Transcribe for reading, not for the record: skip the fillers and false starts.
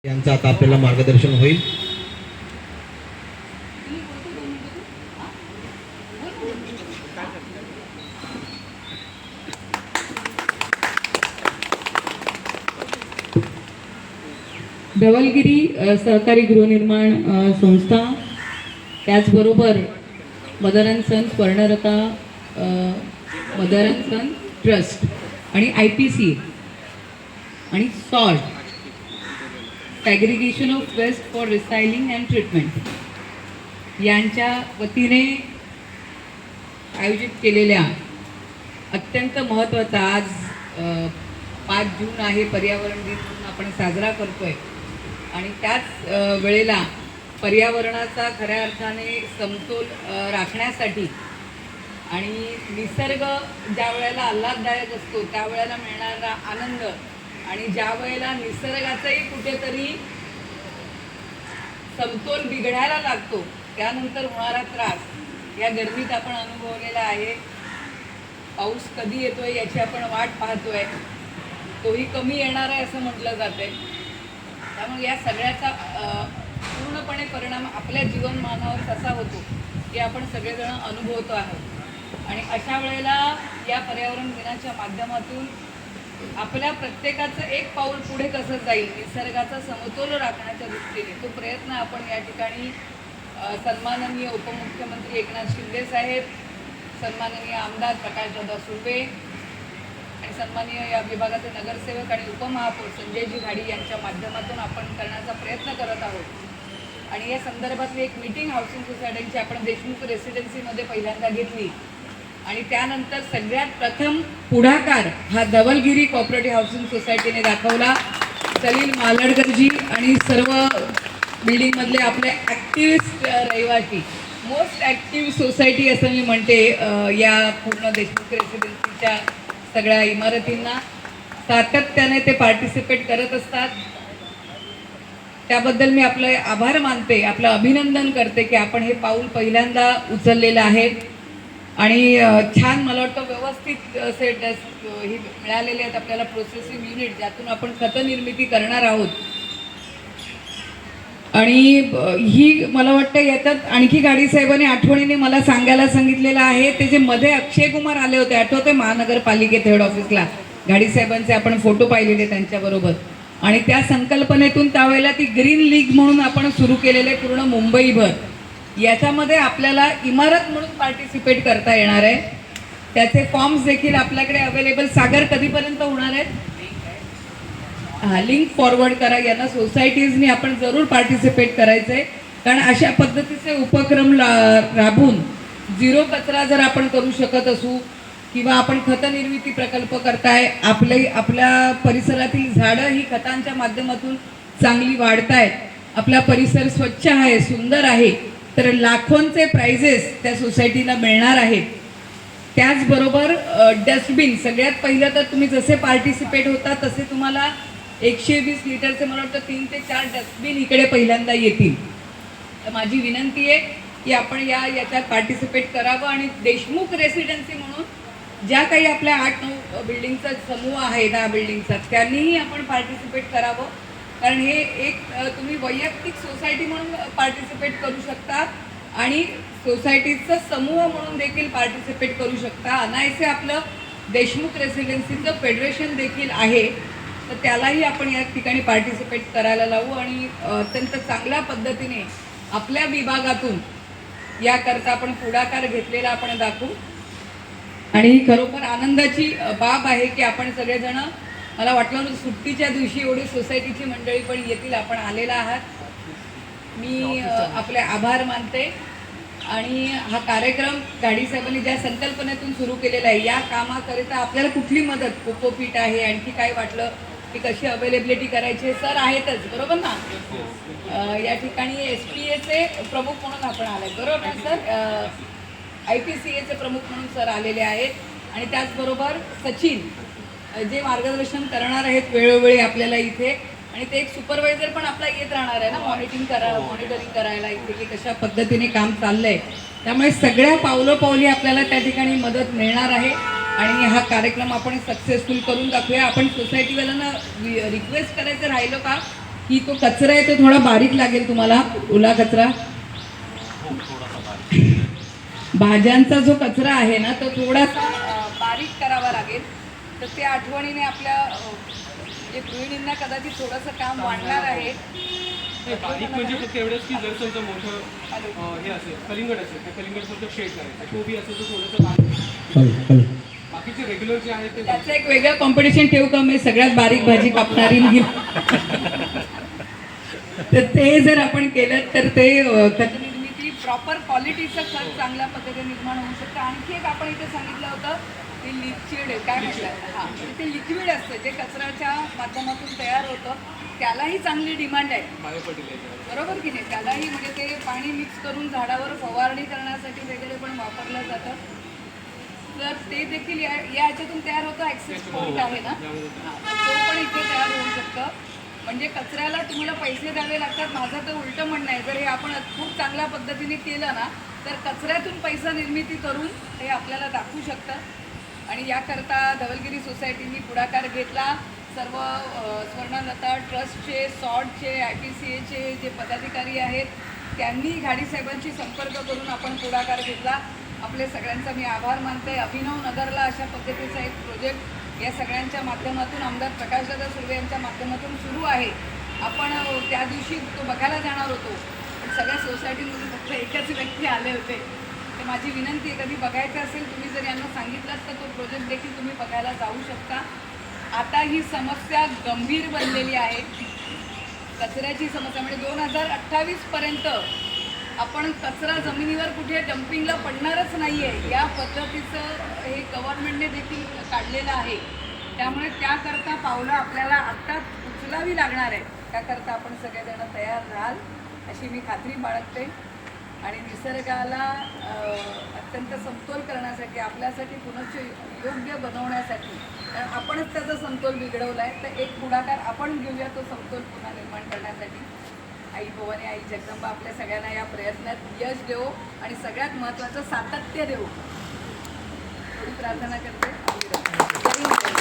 यांचं आता आपल्याला मार्गदर्शन होईल. धवलगिरी सहकारी गृहनिर्माण संस्था, त्याचबरोबर mother and son Swarnalata mother and son trust आणि IPC आणि salt aggregation of waste for recycling and treatment यांच्या वतीने आयोजित केलेल्या अत्यंत महत्त्वाचा आज 5 जून आहे, पर्यावरण दिन म्हणून आपण साजरा करतोय. आणि त्याच वेळेला पर्यावरणाचा खऱ्या अर्थाने समतोल राखण्यासाठी आणि निसर्ग ज्या वेळेला आल्हाददायक असतो त्यावेळेला मिळणारा आनंद आणि ज्या वेळेला निसर्गाचाही कुठेतरी समतोल बिघडायला लागतो त्यानंतर होणारा त्रास या गरमीत आपण अनुभवलेला आहे. पाऊस कधी येतोय याची आपण वाट पाहतोय, तोही कमी येणार आहे असं म्हटलं जातंय. त्यामुळे या सगळ्याचा पूर्णपणे परिणाम आपल्या जीवनमानावर कसा होतो हे आपण सगळेजण अनुभवतो आहोत. आणि अशा वेळेला या पर्यावरण दिनाच्या माध्यमातून आपल्या प्रत्येकाचं एक पाऊल पुढे कसं जाईल निसर्गाचा समतोल राखण्याच्या दृष्टीने, तो प्रयत्न आपण या ठिकाणी सन्माननीय उपमुख्यमंत्री एकनाथ शिंदे साहेब, सन्माननीय आमदार प्रकाशदादा सुर्वे आणि सन्माननीय या विभागाचे नगरसेवक आणि उपमहापौर संजयजी घाडी यांच्या माध्यमातून आपण करण्याचा प्रयत्न करत आहोत. आणि या संदर्भातली एक मीटिंग हाऊसिंग सोसायटीची आपण देशमुख रेसिडेन्सीमध्ये पहिल्यांदा घेतली आणि त्यानंतर सगळ्यात प्रथम पुढाकार हा धवलगिरी कोऑपरेटिव्ह हाऊसिंग सोसायटीने दाखवला. सलील मालडकरजी आणि सर्व बिल्डिंगमधले आपले ॲक्टिव्हिस्ट रहिवासी, मोस्ट ॲक्टिव्ह सोसायटी असं मी म्हणते या पूर्ण देशमुख रेसिडेन्सीच्या सगळ्या इमारतींना सातत्याने ते पार्टिसिपेट करत असतात. त्याबद्दल मी आपले आभार मानते, आपलं अभिनंदन करते की आपण हे पाऊल पहिल्यांदा उचललेलं आहे. आणि छान मला वाटतं व्यवस्थित असे ही मिळालेले आहेत आपल्याला प्रोसेसिंग युनिट, ज्यातून आपण खत निर्मिती करणार आहोत. आणि ही मला वाटतं याच्यात आणखी गाडी साहेबांनी आठवणीने मला सांगायला सांगितलेलं आहे, ते जे मध्ये अक्षय कुमार आले होते आठवते महानगरपालिकेत हेड ऑफिसला, गाडी साहेबांचे आपण फोटो पाहिलेले त्यांच्याबरोबर. आणि त्या संकल्पनेतून त्यावेळेला ती ग्रीन लीग म्हणून आपण सुरू केलेले पूर्ण मुंबईभर. याच्यामध्ये आपल्याला इमारत म्हणून पार्टिसिपेट करता येणार आहे. त्याचे फॉर्म्स देखील आपल्याकडे अवेलेबल. सागर कधीपर्यंत होणार आहेत? हां, लिंक फॉरवर्ड करा. यांना सोसायटीजनी आपण जरूर पार्टिसिपेट करायचं आहे, कारण अशा पद्धतीचे उपक्रम राबवून झिरो कचरा जर आपण करू शकत असू किंवा आपण खत निर्मिती प्रकल्प करताय, आपल्या परिसरातील झाडं ही खतांच्या माध्यमातून चांगली वाढत आहेत, आपला परिसर स्वच्छ आहे, सुंदर आहे, तर लाखोंचे प्राइजेस त्या सोसायटीला मिळणार आहेत. त्याचबरोबर डस्टबिन, सगळ्यात पहिलं तर तुम्ही जसे पार्टिसिपेट होता तसे तुम्हाला 120 लिटरचे मला वाटतं 3 ते 4 डस्टबिन इकडे पहिल्यांदा येतील. तर माझी विनंती आहे की आपण याच्यात पार्टिसिपेट करावं आणि देशमुख रेसिडेन्सी म्हणून ज्या काही आपल्या 8-9 बिल्डिंगचा समूह आहे, 10 बिल्डिंगचा, त्यांनीही आपण पार्टिसिपेट करावं. कारण हे एक तुम्ही वैयक्तिक सोसायटी म्हणून पार्टिसिपेट करू शकता आणि सोसायटीचा समूह म्हणून देखील पार्टिसिपेट करू शकता. अनायसे आपलं देशमुख रेसिडेन्सीचं फेडरेशन देखील आहे, तर त्यालाही आपण या ठिकाणी पार्टिसिपेट करायला लावू आणि अत्यंत चांगल्या पद्धतीने आपल्या विभागातून याकरता आपण पुढाकार घेतलेला आपण दाखवू. आणि ही खरोखर आनंदाची बाब आहे की आपण सगळेजण, मला वाटलं नव्हतं सुट्टीच्या दिवशी एवढी सोसायटीची मंडळी पण येतील, आपण आलेला आहात. मी आपले आभार मानते. आणि हा कार्यक्रम गाडी साहेबांनी ज्या संकल्पनेतून सुरू केलेला आहे, या कामाकरिता आपल्याला कुठली मदत, कोकोपीट आहे, आणखी काय वाटलं की कशी अवेलेबिलिटी करायची, सर आहेतच बरोबर ना. या ठिकाणी SPAचे प्रमुख म्हणून आपण आले बरोबर ना सर, IPCAचे प्रमुख म्हणून सर आलेले आहेत. आणि त्याचबरोबर सचिन जे मार्गदर्शन करणार आहेत वेळोवेळी आपल्याला इथे. आणि ते एक सुपरवायझर पण आपला येत राहणार आहे ना, मॉनिटरिंग करायला इथे की कशा पद्धतीने काम चाललंय. त्यामुळे सगळ्या पावलोपावली आपल्याला त्या ठिकाणी मदत मिळणार आहे. आणि हा कार्यक्रम आपण सक्सेसफुल करून दाखवूया. आपण सोसायटीवाल्यांना रिक्वेस्ट करायचं राहिलो का की तो कचरा आहे तो थोडा बारीक लागेल तुम्हाला, ओला कचरा. भाज्यांचा जो कचरा आहे ना तो थोडासा बारीक करावा लागेल. तर ते आठवणीने आपल्या म्हणजे गृहिणींना कदाचित थोडंसं काम वाढणार आहे. बारीक म्हणजे फक्त एवढंच की जर समजा मोठं हे असेल कलिंगड असेल तर कलिंगड फक्त शेड करायचं, कोबी असेल तर थोडंसं बाकीचे रेग्युलर जे आहे ते त्याचं एक वेगळं कॉम्पिटिशन ठेवू का मी, सगळ्यात बारीक भाजी कापणारी मी. तर ते जर आपण केलं तर ते खत निर्मिती प्रॉपर क्वालिटीचं खत चांगल्या पद्धतीने निर्माण होऊ शकतं. आणखी एक आपण इथे सांगितलं होतं ते लिक्विड काय म्हणतात, हां ते लिक्विड असतं जे कचऱ्याच्या माध्यमातून तयार होतं, त्यालाही चांगली डिमांड आहे. बायो फर्टिलायझर बरोबर की नाही, त्यालाही म्हणजे ते पाणी मिक्स करून झाडावर फवारणी करण्यासाठी वगैरे पण वापरलं जातं. तर ते देखील याच्यातून तयार होतं. ॲक्सेस पॉईंट आहे ना, तो पण इथे तयार होऊ शकतं. म्हणजे कचऱ्याला तुम्हाला पैसे द्यावे लागतात. माझं तर उलटं म्हणणं आहे, जर हे आपण खूप चांगल्या पद्धतीने केलं ना तर कचऱ्यातून पैसा निर्मिती करून हे आपल्याला दाखवू शकतं. आणि याकरता धवलगिरी सोसायटीनी पुढाकार घेतला. सर्व स्वर्णलता ट्रस्टचे, सॉडचे, IPCAचे जे पदाधिकारी आहेत त्यांनी घाडी साहेबांशी संपर्क करून आपण पुढाकार घेतला. आपले सगळ्यांचा मी आभार मानते. अभिनव नगरला अशा पद्धतीचा एक प्रोजेक्ट या सगळ्यांच्या माध्यमातून आमदार प्रकाशदादा सुर्वे यांच्या माध्यमातून सुरू आहे. आपण त्या दिवशी तो बघायला जाणार होतो, पण सगळ्या सोसायटीमधून फक्त एकच व्यक्ती आले होते. तर माझी विनंती आहे, कधी बघायचं असेल तुम्ही जर यांना सांगितलं तर तो प्रोजेक्ट देखील तुम्ही बघायला जाऊ शकता. आता ही समस्या गंभीर बनलेली आहे, कचऱ्याची समस्या. म्हणजे 2028पर्यंत आपण कचरा जमिनीवर कुठे डम्पिंगला पडणारच नाही आहे, या पद्धतीचं हे गव्हर्नमेंटने देखील काढलेलं आहे. त्यामुळे त्याकरता पावलं आपल्याला आत्ताच उचलावी लागणार आहे. त्याकरता आपण सगळेजण तयार राहाल अशी मी खात्री बाळगते. आणि निसर्गाला अत्यंत समतोल करण्यासाठी, आपल्यासाठी पुनश्च योग्य बनवण्यासाठी, कारण आपणच त्याचा समतोल बिघडवला आहे, तर एक पुढाकार आपण घेऊया तो समतोल पुन्हा निर्माण करण्यासाठी. आई भवानी, आई जगदंबा आपल्या सगळ्यांना या प्रयत्नात यश देवो आणि सगळ्यात महत्त्वाचं सातत्य देवो, एवढी प्रार्थना करते.